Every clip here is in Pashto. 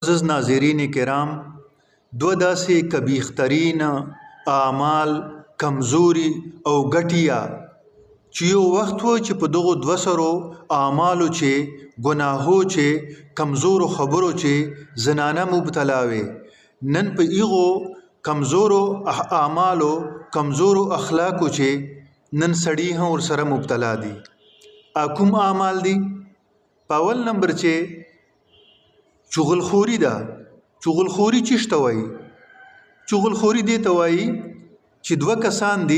معزز ناظرین کرام، دو داسې کبیخترین اعمال کمزوري او ګټیا چې یو وخت و چې په دغو 200 اعمالو چې ګناهو چې کمزورو خبرو چې زنانه مبتلا وي، نن په ایغو کمزورو اعمالو کمزورو اخلاقو چې نن سړی هم ورسره مبتلا دي. کوم اعمال دي؟ په اول نمبر چې چغلخوري ده. چغلخوري چیشته وایي؟ چغلخوري دې ته وایي چې دوه کسان دي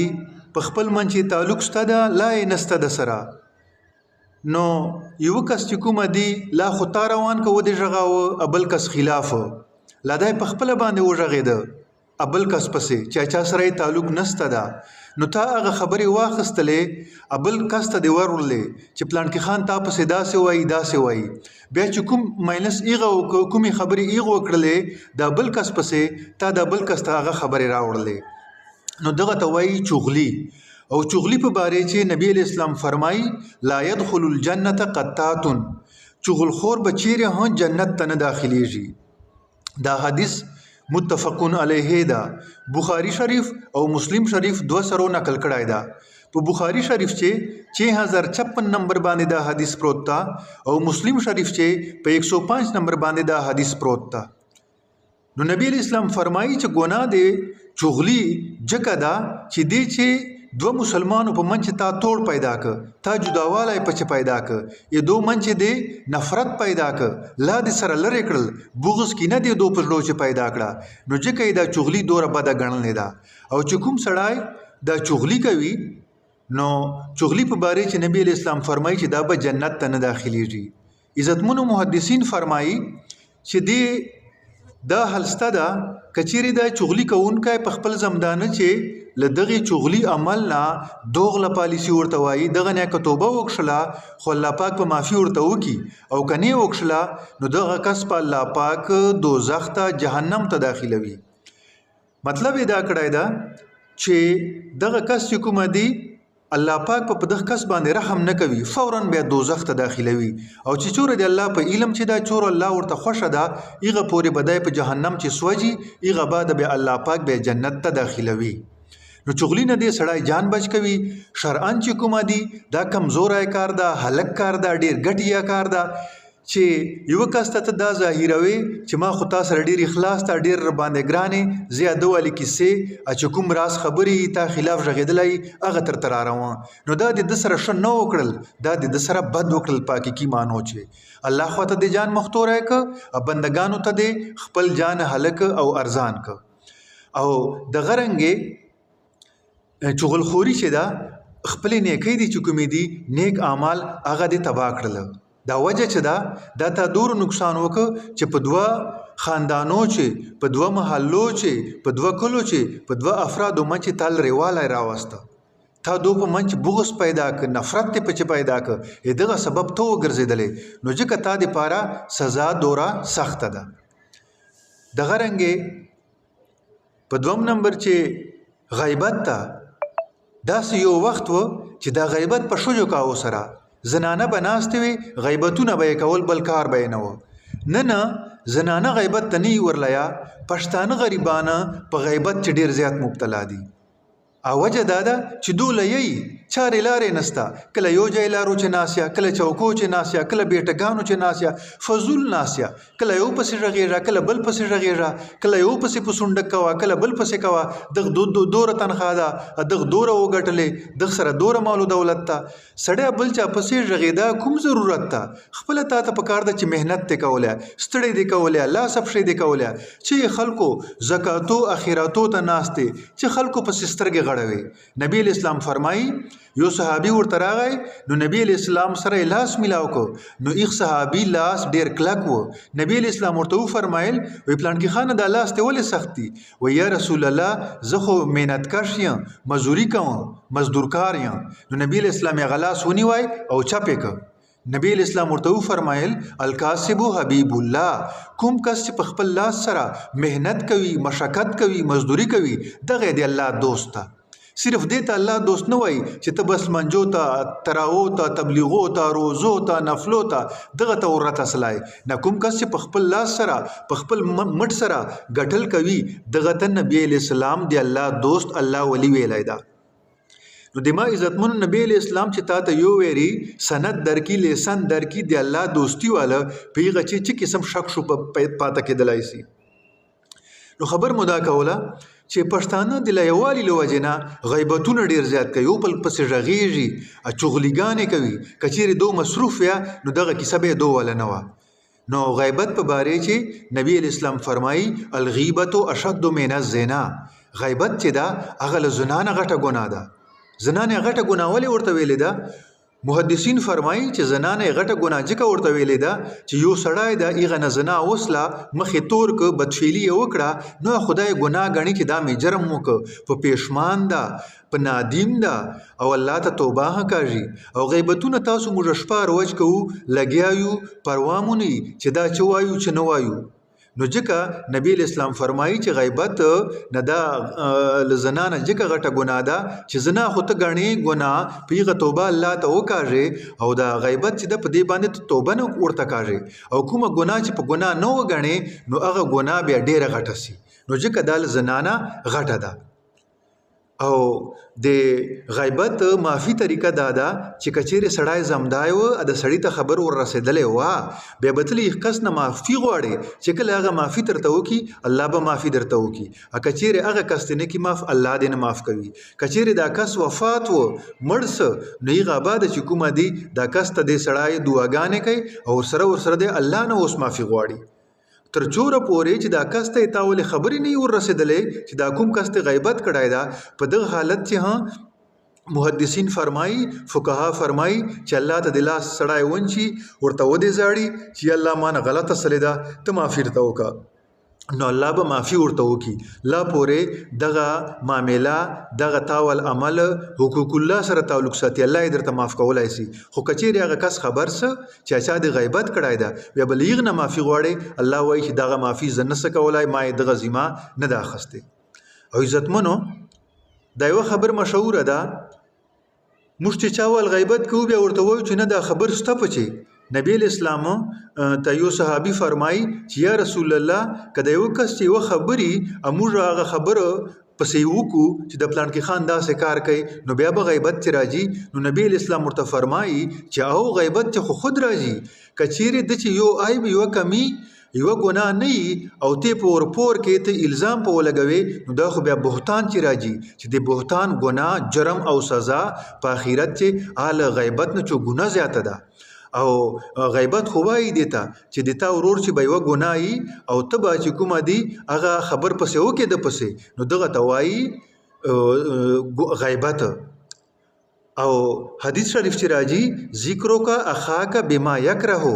په خپل منځ کې تعلق شته ده، لا یې نسته د سره، نو یو کس چې کومه دی لا خو تا روان که ودې غږاوه، ابل کس خلاف لا دی په خپله باندې وغږېده ابل کس پسې چې چا سره یې تعلق نسته ده، نو تا هغه خبرې واخیستلې ابل کس ته دې ورولې چې پلانکي خان تا پسې داسې وایي داسې وایي، بیا چې کوم ماینس ایغه کومې خبرې ایغه وکړلې د بل کس پسې تا د بل کس ته هغه خبرې راوړلې، نو دغه ته وایي چغلي. او چغلي په باره چې نبی علیہ السلام فرمایي لا يدخل الجنة قطات، چغلخور به چیرې هم جنت ته نه داخلیږي. دا حدیث متفقون علیه ده، بخاری شریف او مسلم شریف 200 نقل کړای ده. په بخاری شریف چې 6056 نمبر باندې دا حدیث پروت تا، او مسلم شریف چې په 105 نمبر باندې دا حدیث پروت تا. نو نبی علیہ السلام فرمایي چې ګناه دی چغلی جکه ده چې دی چې دو مسلمانو په منځ تا توڑ پیدا ک، تا جداوالی پچ پیدا ک، یا دو منځ دی نفرت پیدا ک، لا دی سره لری کړل، بغض کی نه دی دو پر لوچ پیدا کړه، نو جکه دا چغلی دوره بده ګڼل ده. او چې کوم سړی دا چغلی کوي، نو چغلی په باره چې نبی علیہ السلام فرمایي چې دا به جنت ته نه داخلیږي. عزتمنو محدثین فرمایي چې دی دا حلسته ده کچیرې دا چغلی کوونکی په خپل زمدانه چې له دغې چغلي عمل نه دوغله پالیسي ورته وایي، دغه نه که توبه وکښله خو الله پاک په معافي ورته وکړي، او که نه یې وکښله نو دغه کس په الله پاک دوزخ ته جهنم ته داخلوي. مطلب یې دا کړی ده چې دغه کس چې کومه دی الله پاک په دغه کس باندې رحم نه کوي، فوراً بیا دوزخ ته داخلوي، او چې چوره دی الله په علم چې دا چور الله ورته خوښه ده ایغه پورې بدای په جهنم چې سوځي، ایغه بعد بیا الله پاک بیا جنت ته داخلوي. نو چغلی نه دی سړی جان بچ کوي. شرعاً چې کومه دی دا کمزوری کار ده، هلک کار ده، ډیر ګټیا کار ده چې یو کس ته دا ظاهروي چې ما خو تا سره ډیر اخلاص ته ډیر باندې ګرانې زیاده والی کیسې چې کوم راز خبرې تا خلاف ژغېدلی هغه تر ته راروان، نو دا د ده سره ښه نه وکړل، دا د ده سره بد وکړل په حقیقي معنو چې الله خوا ته د جان مختوری که، بندګانو ته د خپل جان هلک او ارزان که. او دغه رنګې چغلخوري چې دا خپلې نیکۍ دي چې کومې دي نیک اعمال هغه دې تباه کړله. دا وجه چې دا تا دور نقصان وکړه چې په دوه خاندانو چې په دوه محلو چې په دوه کلو چې په دوه افرادو منځ تال ریوالی راوسته، تا دو په منځ بغض پیدا که، نفرت ته پچ پیدا که، دغه سبب ته وګرځېدلی، نو ځکه تا دپاره سزا دوره سخته ده. دغه رنګې په دوم نمبر چې غیبت ته داسې یو وخت و چې دا غیبت په ښځو کاوه سره زنانه به ناستې وې، غیبتونه به یې کول، بل کار به یې نه و. نه زنانه غیبت ته نه یې ورلیا، پښتانه غریبانه په غیبت چې ډېر زیات مبتلا دي. او وجه دا ده چې دوله یی چارې لارې نسته، کله یو ځای لارو چې ناسیا، کله چوکو چې ناسیا، کله بیټګانو چې ناسیا، فضول ناسیا، کله یو پسې غږېږه کله بل پسې غږېږه، کله یو پسې په سونډک کوه کله بل پسې کوه، دغه دوره تنخوا ده، دغه دوره وګټلې، دغه سره دوره مالو دولت ته، سړی بل چا پسې غږېده کوم ضرورت ته؟ خپله تا ته پکار ده چې محنت دې کولی، ستړی دې کولی، لاس پښې دې کولی، چې خلکو زکاتو اخراتو ته ناستې، چې خلکو پسې سترګې غړوي. نبی علیہ السلام فرمایي یو صحابي ورته راغی، نو نبی علیہ السلام سره لاس میلاو کو، نو ایغ صحابي لاس ډیر کلک و. نبی علیہ السلام ورته وفرمایل وی پلانکي خانه دا لاس ته ولې سخت دي؟ و یا رسول الله زه خو محنتکش یم، مزدوري کوم، مزدورکار یم. نو نبی علیہ السلام یې غلاس ونیوی او چپې که. نبی علیہ السلام ورته وفرمایل الکاسب حبیب الله، کوم کس چې په خپل لاس سره محنت کوي، مشقت کوي، مزدوري کوي، دغه دی الله دوست ته. صرف دې ته الله دوست نه وایي چې ته بس منجو ته تراو ته تبلیغو ته روزو ته نفلو ته دغه ته ورتسلای نه کوم کس چې په خپل لاس سره په خپل مټ سره ګټل کوي دغه ته نبی علیہ السلام دی الله دوست الله ولی ویلای دا نو د ما عزتمن نبی علیہ السلام چې تا ته یو ویری سند درکی لیسن درکی دی الله دوستی والا پیغه چې قسم شک شو پاته کېدلای سي نو خبر مدا کوله چې پښتانه د لایوالي لوجنا غیبتونه ډیر زیات کوي او په پس ژغیږي چغلیګانې کوي کچېره دو مصروف یا نو دغه کیسه به دو ولا نه نو غیبت په باره چې نبی علیہ السلام فرمایي الغیبت اشد من الزنا غیبت چې دا هغه زنا نه غټه ګناه ده زنا نه غټه ګناه ولې ورته ویلې ده محدثین فرمایي چې زنا نه غټه ګناه ځکه ورته ویلې ده چې یو سړی د ایغه نه زنا وسله مخې تور ک بدفعلی وکړه نو خدای ګناه غني چې دا می جرم وک په پېشمان ده په نادیم ده او الله ته توبه کوي او غیبتونه تاسو موږ شپه روج کوو لګیایو پروامونی چې دا چوایو چې نو وایو نو ځکه نبی اسلام فرمایي چې غیبت نه دا لزنانه ځکه غټه ګناه ده چې زنا خو ته غني ګناه پیغه توبه الله ته وکاږي او دا غیبت چې د په دې باندې توبه نه ورته کاږي او کومه ګناه چې په ګناه نه وګڼي نو هغه ګناه بیا ډیره غټه سي نو ځکه دا لزنانه غټه ده او د غیبت معافی طریقه دادا چې کچېره سړی زمدای و د سړی ته خبر ور رسیدلې وا بیا بتلی کس نه معافی غواړي چې کله هغه معافی ترته وکي الله به معافی درته وکي کچېره هغه کس نه کی معاف الله دې نه معاف کوي کچېره دا کس وفات و مرس نه یې غاباد چې کومه دی دا کس ته دې سړی دعاګانې کوي او سره دې الله نه اوس معافی غواړي تر چوره پورې چې دا کس ته تاول خبرې نه ور رسیدلې چې دا کوم کس ته غیبت کړای دا په دغه حالت چې ها محدثین فرمایي فقها فرمایي چې الله ته د لاس سړای ونشي ورته ودې زاړي چې الله مان غلطه سلیدا ته معافی ورته وکا نو الله به معافی ورته وکي لا پورې دغه معاملې دغه تاول عمل حقوق الله سره تعلق ساتي الله درته معاف کولای شي خو کچېره هغه کس خبر سه چې اچھا د غیبت کړای دا بیا بلیغ نه معافی غواړي الله وایي چې دغه معافی زنه سره کولای ما دغه ذمہ نه دا خسته او عزتمنو دا یو خبر مشهور ده مشت چاول غیبت کو بیا ورته وایي چې نه دا خبر ستپچي نبی اسلام ته یو صحابي فرمای چې یا رسول الله کله یو کس چې یو خبري امور هغه خبره پسې وکړو چې د پلان کې خان داسې کار کوي نو بیا به غیبت چې راځي نو نبی اسلام ورته فرمایي چې او غیبت چې خود راځي کچېره د چې یو عیب یو کمی یو ګناه نه او ته پور کې ته الزام په ولګوي نو دا خو بیا بهتان چې راځي چې د بهتان ګناه جرم او سزا په آخرت چې آل غیبت نه چې ګناه زیاته ده او غیبت خوای دیتا چې دیتا ورور چې به یو ګناي او تبا چې کومه دی هغه خبر پسې وکي د پسې نو دغه توای غیبت او حدیث شریف چې راځي ذکرو کا اخاک بما یکرهو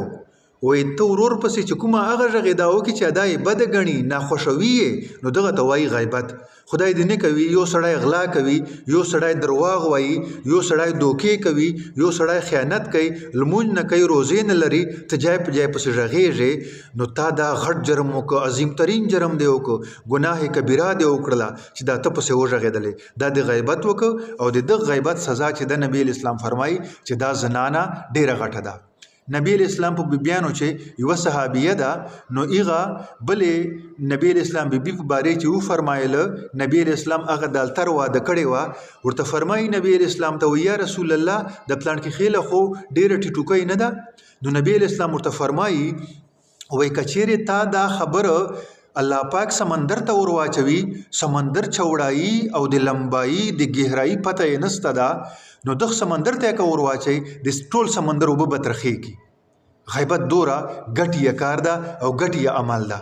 وې ته ورور پسې چې کومه هغه ژغیداو کې چې ادای بد غني ناخوشوي نو دغه توای غیبت خدای دې نه کوي یو سړی غلا کوي یو سړی درواغ وایي یو سړی دوکې کوي یو سړی خیانت کوي لمونځ نه کوي روزې نه لري ته جای په جای پسې ژغېږې نو تا دا غټ جرم وکړه عظیم ترین جرم دی وکړه ګناه کبیره دی وکړله چې دا ته پسې وژغېدلې دا د غیبت وکړه او د دغه غیبت سزا چې د نبی اسلام فرمایي چې دا زنانه ډیره غټه ده نبی اسلام په بیانو چې یو صحابیه ده نو ایغه بلې نبی اسلام بیبي په باره چې و فرمایله نبی اسلام هغه دالتر واده کړی و ورته فرمایي نبی اسلام ته یا رسول الله د پلان کې خېله خو ډیره ټیټوکې نه ده نو نبی اسلام ورته فرمایي وای کچېره تا دا خبره الله پاک سمندر ته ور واچوي سمندر چوڑائی او د لمبائی د گہرائی پته یې نسته ده نو دغه سمندر ته کا ور واچي د ټول سمندر وب بترخي کی غیبت دورا غټي کار ده او غټي عمل ده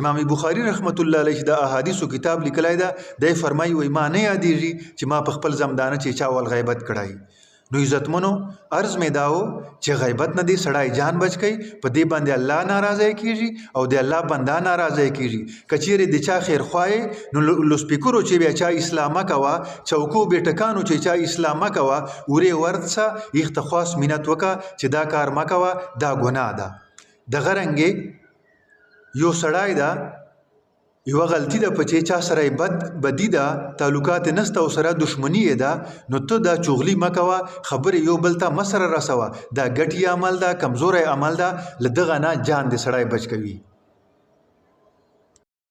امام بخاری رحمت الله علیه د احادیثو کتاب لیکلای ده د فرمایي وای ما نه یادېږي چې ما په خپل زمدانه چې چا ول غیبت کړای نو عزتمنو عرض می داو چې غیبت نه دی سړی جان بچ کی په دې باندې الله ناراضه کیږي او د الله بندا ناراضه کیږي کچېره د چا خیر خوای نو لوسپیکرو چې بیا چا اسلامه کوا چوکو بیٹکانو چې چا اسلامه کوا وره ورڅه اختخاص مینت وکا چې دا کار مکوا دا ګناه ده د غرنګي یو سړی دا یوه غلطي ده په چې چا سره بدي ده تعلقات نسته او سره دشمني یې ده نو ته دا چغلي مه کوه خبرې یو بل ته مه سره رسوه دا ګټي عمل ده کمزوری عمل ده له دغه نه جان دې سړی بچ کوي